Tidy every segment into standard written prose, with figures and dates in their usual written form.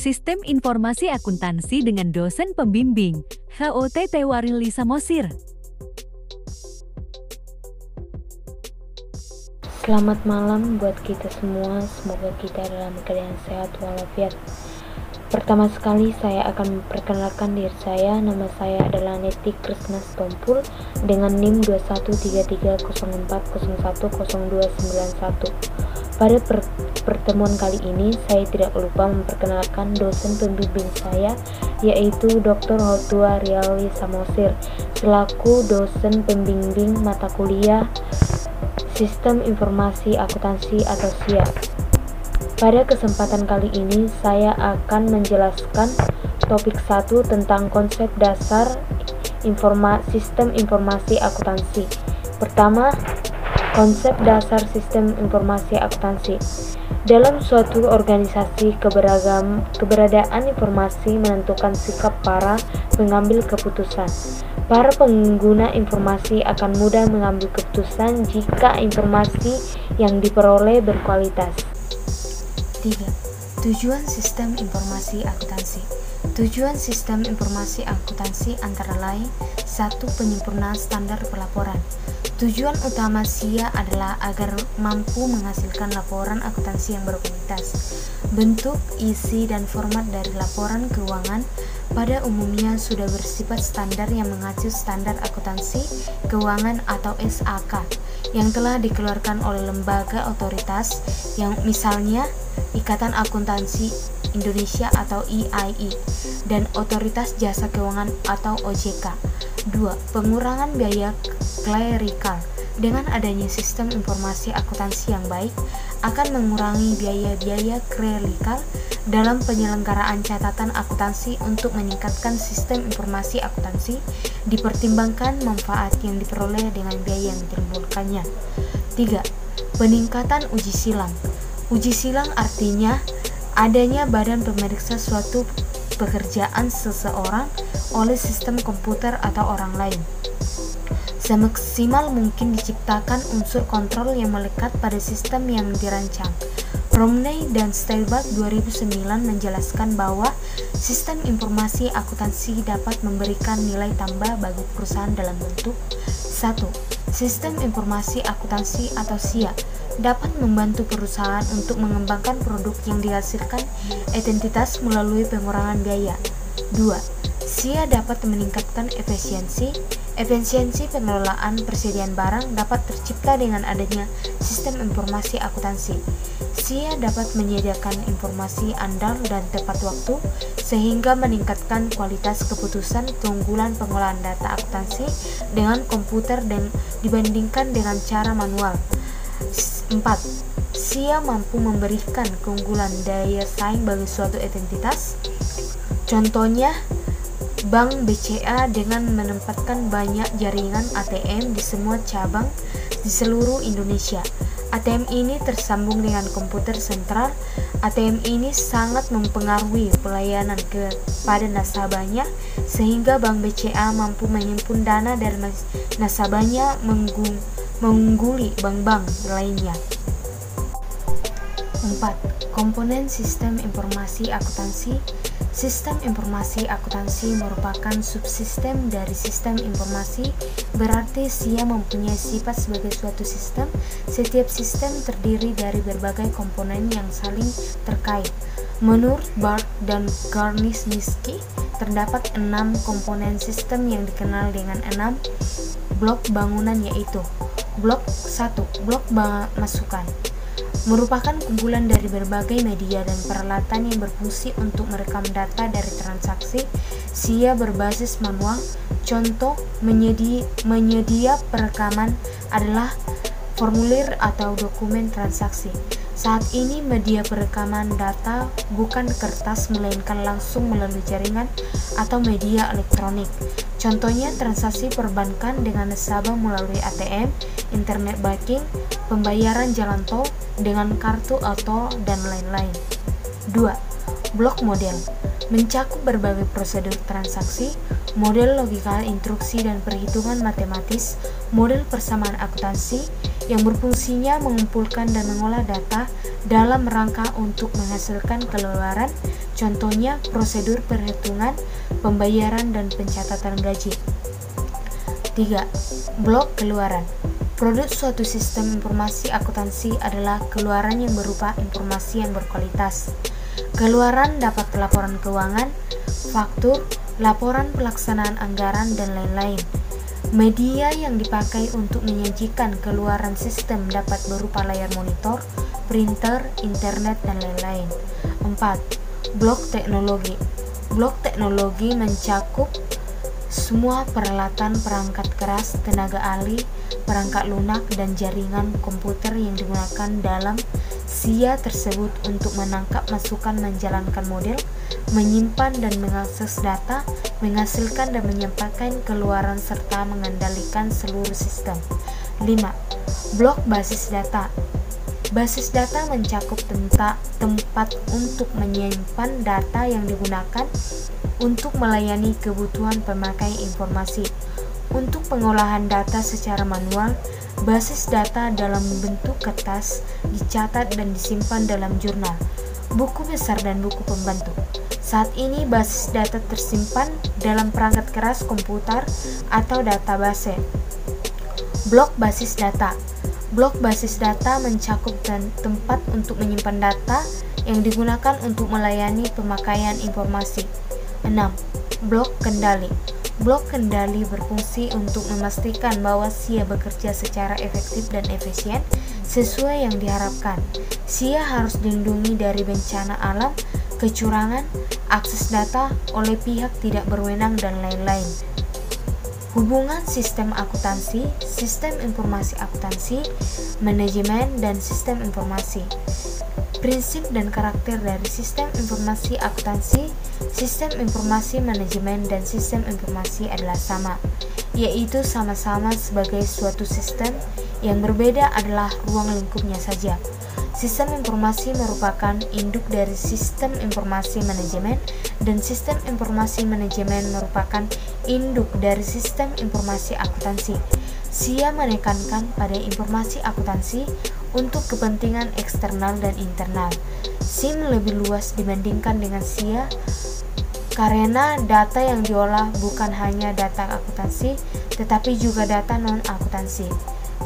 Sistem Informasi Akuntansi dengan dosen pembimbing, HOTT Warili Samosir. Selamat malam buat kita semua, semoga kita dalam keadaan sehat walafiat. Pertama sekali saya akan memperkenalkan diri saya. Nama saya adalah Neti Krisna Stompul dengan NIM 213304010291. Pada pertemuan kali ini saya tidak lupa memperkenalkan dosen pembimbing saya, yaitu Dr. Hotua Riali Samosir selaku dosen pembimbing mata kuliah Sistem Informasi Akuntansi atau SIA. Pada kesempatan kali ini saya akan menjelaskan topik 1 tentang konsep dasar sistem informasi akuntansi. Pertama, konsep dasar sistem informasi akuntansi. Dalam suatu organisasi, keberadaan informasi menentukan sikap para pengambil keputusan. Para pengguna informasi akan mudah mengambil keputusan jika informasi yang diperoleh berkualitas. 3. Tujuan sistem informasi akuntansi. Tujuan sistem informasi akuntansi antara lain 1. Penyempurnaan standar pelaporan. Tujuan utama SIA adalah agar mampu menghasilkan laporan akuntansi yang berkualitas. Bentuk, isi, dan format dari laporan keuangan pada umumnya sudah bersifat standar yang mengacu standar akuntansi keuangan atau SAK yang telah dikeluarkan oleh lembaga otoritas yang misalnya Ikatan Akuntansi Indonesia atau IAI dan Otoritas Jasa Keuangan atau OJK. 2. Pengurangan biaya klerikal. Dengan adanya sistem informasi akuntansi yang baik akan mengurangi biaya-biaya klerikal dalam penyelenggaraan catatan akuntansi. Untuk meningkatkan sistem informasi akuntansi dipertimbangkan manfaat yang diperoleh dengan biaya yang ditimbulkannya. 3. Peningkatan uji silang. Uji silang artinya adanya badan pemeriksa suatu pekerjaan seseorang oleh sistem komputer atau orang lain. Semaksimal mungkin diciptakan unsur kontrol yang melekat pada sistem yang dirancang. Romney dan Steinbach 2009 menjelaskan bahwa sistem informasi akuntansi dapat memberikan nilai tambah bagi perusahaan dalam bentuk 1. Sistem informasi akuntansi atau SIA dapat membantu perusahaan untuk mengembangkan produk yang dihasilkan identitas melalui pengurangan biaya. 2. SIA dapat meningkatkan efisiensi pengelolaan persediaan barang dapat tercipta dengan adanya sistem informasi akuntansi. SIA dapat menyediakan informasi andal dan tepat waktu sehingga meningkatkan kualitas keputusan. Keunggulan pengolahan data akuntansi dengan komputer dan dibandingkan dengan cara manual. 4. SIA mampu memberikan keunggulan daya saing bagi suatu entitas. Contohnya, Bank BCA dengan menempatkan banyak jaringan ATM di semua cabang di seluruh Indonesia. ATM ini tersambung dengan komputer sentral. ATM ini sangat mempengaruhi pelayanan kepada nasabahnya sehingga Bank BCA mampu menyimpan dana dari nasabahnya mengungguli bank-bank lainnya. 4. Komponen sistem informasi akuntansi. Sistem informasi akuntansi merupakan subsistem dari sistem informasi, berarti SIA mempunyai sifat sebagai suatu sistem. Setiap sistem terdiri dari berbagai komponen yang saling terkait. Menurut Bart dan Garniszewski, terdapat 6 komponen sistem yang dikenal dengan 6 blok bangunan, yaitu Blok 1. Blok masukan merupakan kumpulan dari berbagai media dan peralatan yang berfungsi untuk merekam data dari transaksi SIA berbasis manual. Contoh menyedia perekaman adalah formulir atau dokumen transaksi. Saat ini media perekaman data bukan kertas melainkan langsung melalui jaringan atau media elektronik. Contohnya transaksi perbankan dengan nasabah melalui ATM, internet banking, pembayaran jalan tol dengan kartu auto, dan lain-lain. 2. Blok model mencakup berbagai prosedur transaksi, model logika, instruksi, dan perhitungan matematis, model persamaan akuntansi, yang berfungsinya mengumpulkan dan mengolah data dalam rangka untuk menghasilkan keluaran, contohnya prosedur perhitungan, pembayaran, dan pencatatan gaji. 3. Blok keluaran. Produk suatu sistem informasi akuntansi adalah keluaran yang berupa informasi yang berkualitas. Keluaran dapat laporan keuangan, faktur, laporan pelaksanaan anggaran, dan lain-lain. Media yang dipakai untuk menyajikan keluaran sistem dapat berupa layar monitor, printer, internet, dan lain-lain. 4. Blok teknologi. Blok teknologi mencakup semua peralatan perangkat keras, tenaga ahli, perangkat lunak, dan jaringan komputer yang digunakan dalam SIA tersebut untuk menangkap masukan, menjalankan model, menyimpan dan mengakses data, menghasilkan dan menyampaikan keluaran, serta mengendalikan seluruh sistem. 5. Blok basis data. Basis data mencakup tempat untuk menyimpan data yang digunakan untuk melayani kebutuhan pemakai informasi. Untuk pengolahan data secara manual, basis data dalam bentuk kertas dicatat dan disimpan dalam jurnal, buku besar, dan buku pembantu. Saat ini basis data tersimpan dalam perangkat keras komputer atau database. Blok basis data. Blok basis data mencakup tempat untuk menyimpan data yang digunakan untuk melayani pemakaian informasi. 6. Blok kendali. Blok kendali berfungsi untuk memastikan bahwa SIA bekerja secara efektif dan efisien sesuai yang diharapkan. SIA harus dilindungi dari bencana alam, kecurangan, akses data oleh pihak tidak berwenang, dan lain-lain. Hubungan sistem akuntansi, sistem informasi akuntansi, manajemen, dan sistem informasi. Prinsip dan karakter dari sistem informasi akuntansi, sistem informasi manajemen, dan sistem informasi adalah sama, yaitu sama-sama sebagai suatu sistem. Yang berbeda adalah ruang lingkupnya saja. Sistem informasi merupakan induk dari sistem informasi manajemen, dan sistem informasi manajemen merupakan induk dari sistem informasi akuntansi. SIA menekankan pada informasi akuntansi untuk kepentingan eksternal dan internal. SIM lebih luas dibandingkan dengan SIA karena data yang diolah bukan hanya data akuntansi, tetapi juga data non-akuntansi.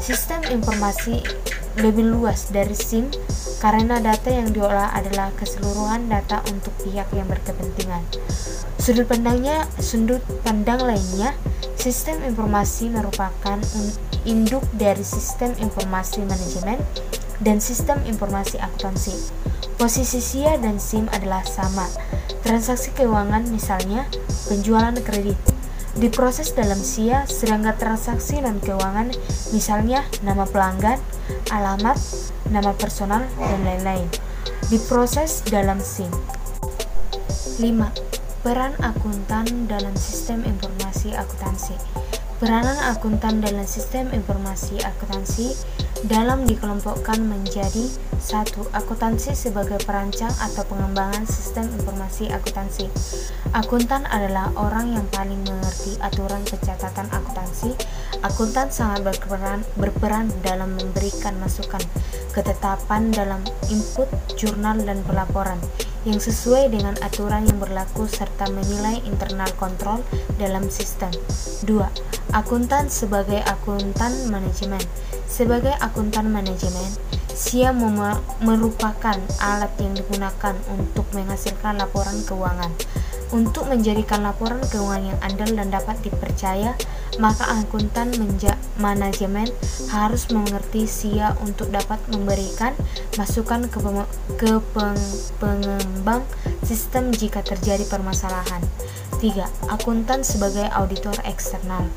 Sistem informasi lebih luas dari SIM karena data yang diolah adalah keseluruhan data untuk pihak yang berkepentingan. Sudut pandang lainnya, sistem informasi merupakan induk dari sistem informasi manajemen dan sistem informasi akuntansi. Posisi SIA dan SIM adalah sama. Transaksi keuangan, misalnya penjualan kredit, diproses dalam SIA, sedangkan transaksi non-keuangan, misalnya nama pelanggan, alamat, nama personal, dan lain-lain, diproses dalam SIM. 5. Peran akuntan dalam sistem informasi akuntansi. Peranan akuntan dalam sistem informasi akuntansi dalam dikelompokkan menjadi 1. Akuntansi sebagai perancang atau pengembangan sistem informasi akuntansi. Akuntan adalah orang yang paling mengerti aturan pencatatan akuntansi. Akuntan sangat berperan dalam memberikan masukan, ketetapan dalam input, jurnal, dan pelaporan yang sesuai dengan aturan yang berlaku serta menilai internal kontrol dalam sistem. 2. Akuntan sebagai akuntan manajemen. Sebagai akuntan manajemen, SIA merupakan alat yang digunakan untuk menghasilkan laporan keuangan. Untuk menjadikan laporan keuangan yang andal dan dapat dipercaya, maka akuntan manajemen harus mengerti SIA untuk dapat memberikan masukan ke pengembang sistem jika terjadi permasalahan. 3. Akuntan sebagai auditor eksternal.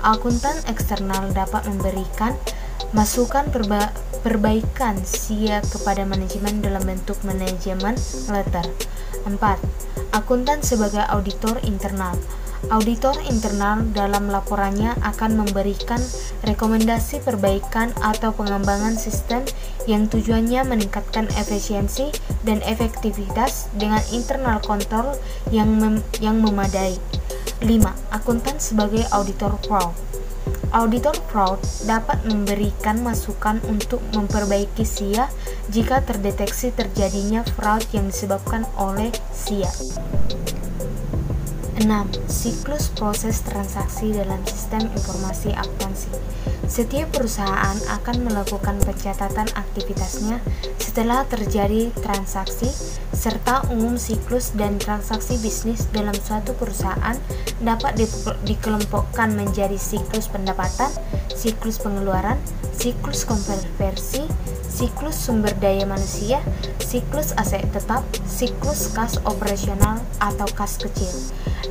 Akuntan eksternal dapat memberikan masukan perbaikan SIA kepada manajemen dalam bentuk manajemen letter. 4. Akuntan sebagai auditor internal. Auditor internal dalam laporannya akan memberikan rekomendasi perbaikan atau pengembangan sistem yang tujuannya meningkatkan efisiensi dan efektivitas dengan internal kontrol yang memadai. 5. Akuntan sebagai auditor pro. Auditor fraud dapat memberikan masukan untuk memperbaiki SIA jika terdeteksi terjadinya fraud yang disebabkan oleh SIA. 6. Siklus proses transaksi dalam sistem informasi akuntansi. Setiap perusahaan akan melakukan pencatatan aktivitasnya setelah terjadi transaksi, serta umum siklus dan transaksi bisnis dalam suatu perusahaan dapat dikelompokkan menjadi siklus pendapatan, siklus pengeluaran, siklus konversi, siklus sumber daya manusia, siklus aset tetap, siklus kas operasional atau kas kecil.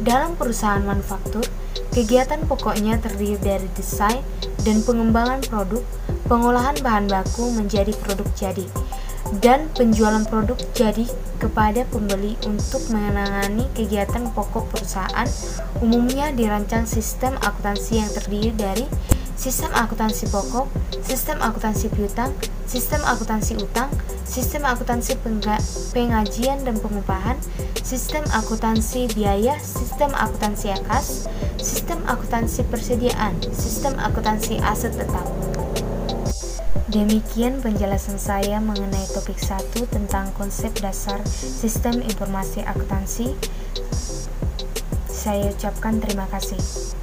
Dalam perusahaan manufaktur, kegiatan pokoknya terdiri dari desain dan pengembangan produk, pengolahan bahan baku menjadi produk jadi, dan penjualan produk jadi kepada pembeli. Untuk menangani kegiatan pokok perusahaan, umumnya dirancang sistem akuntansi yang terdiri dari sistem akuntansi pokok, sistem akuntansi piutang, sistem akuntansi utang, sistem akuntansi pengajian dan pengupahan, sistem akuntansi biaya, sistem akuntansi kas, sistem akuntansi persediaan, sistem akuntansi aset tetap. Demikian penjelasan saya mengenai topik 1 tentang konsep dasar sistem informasi akuntansi. Saya ucapkan terima kasih.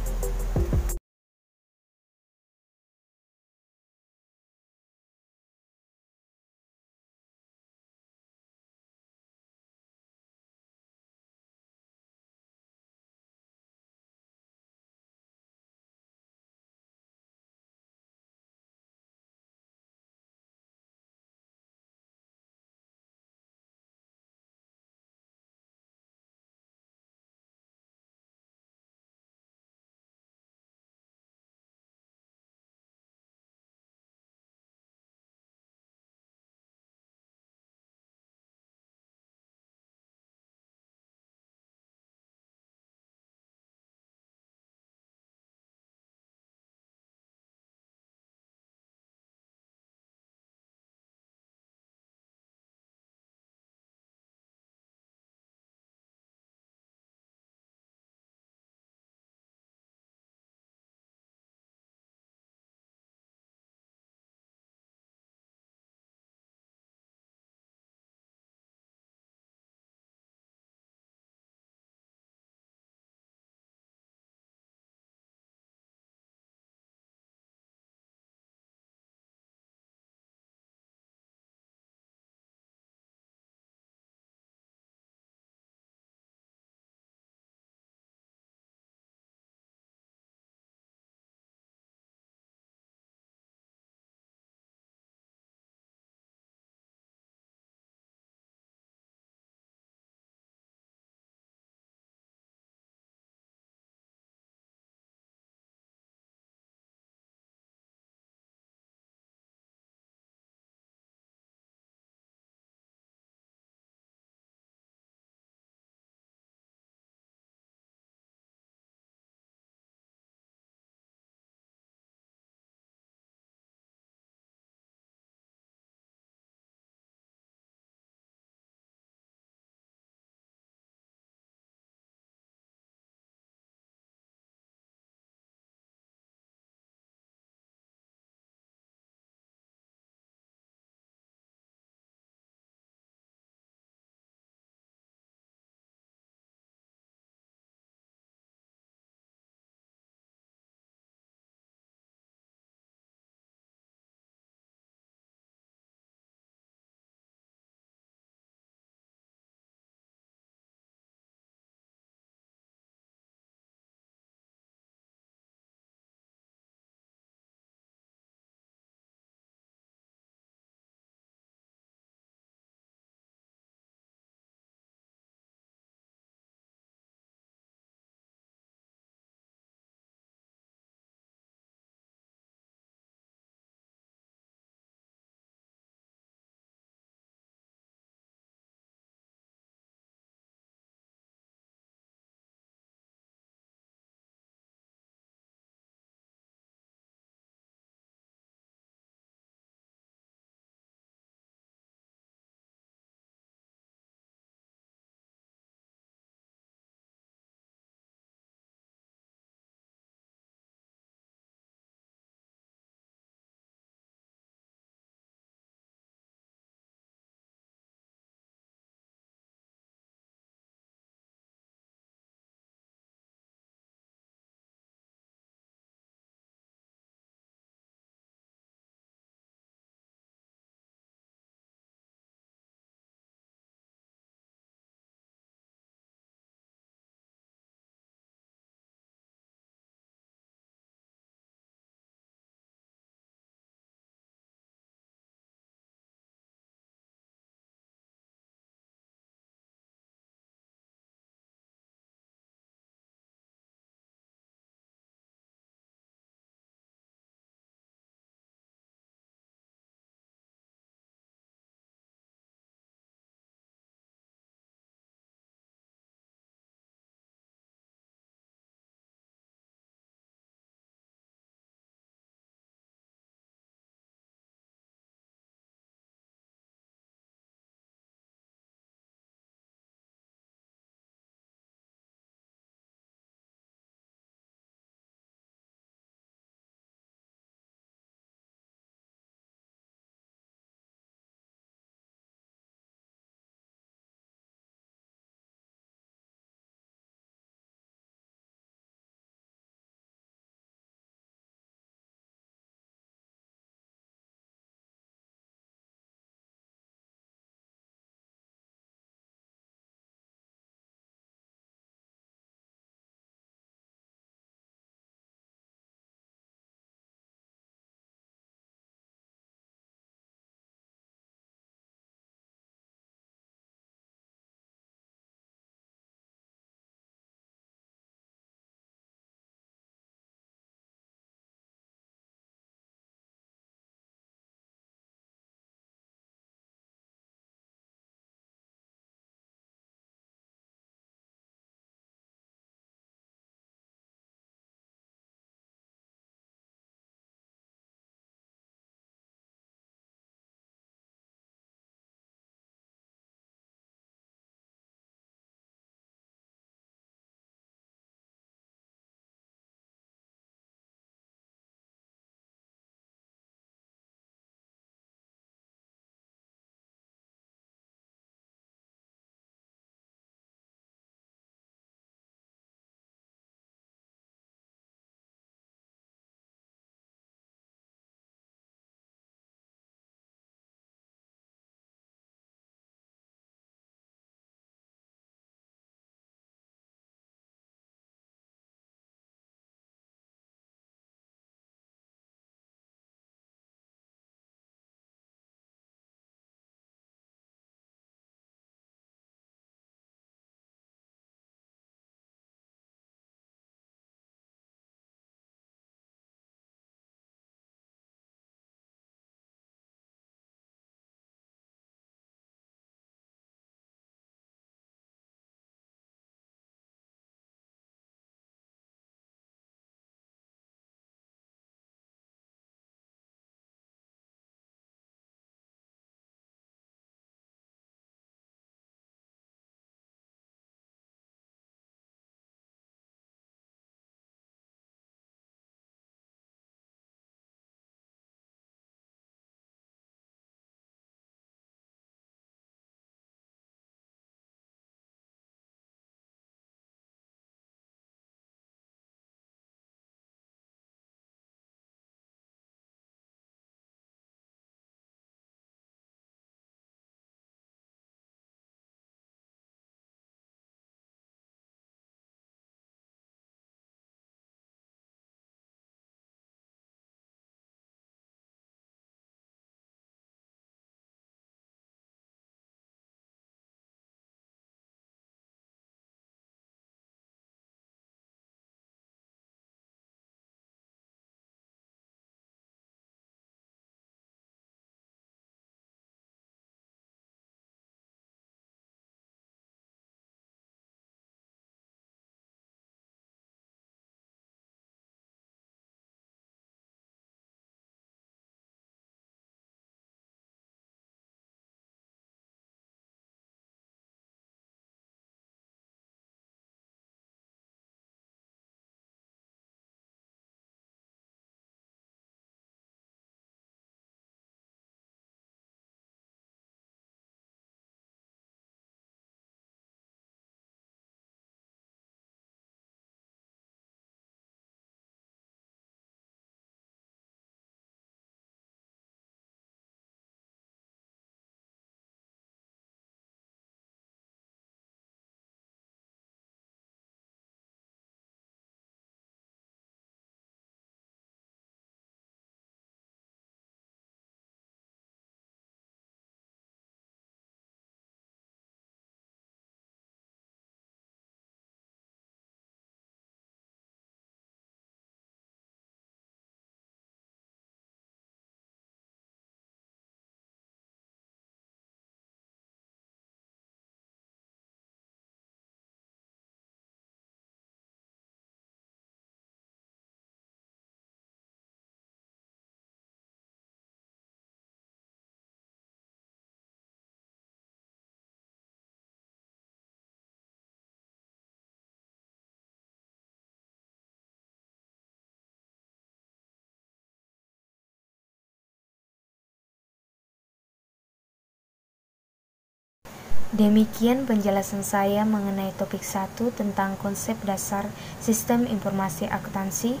Demikian penjelasan saya mengenai topik 1 tentang konsep dasar sistem informasi akuntansi.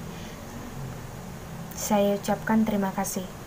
Saya ucapkan terima kasih.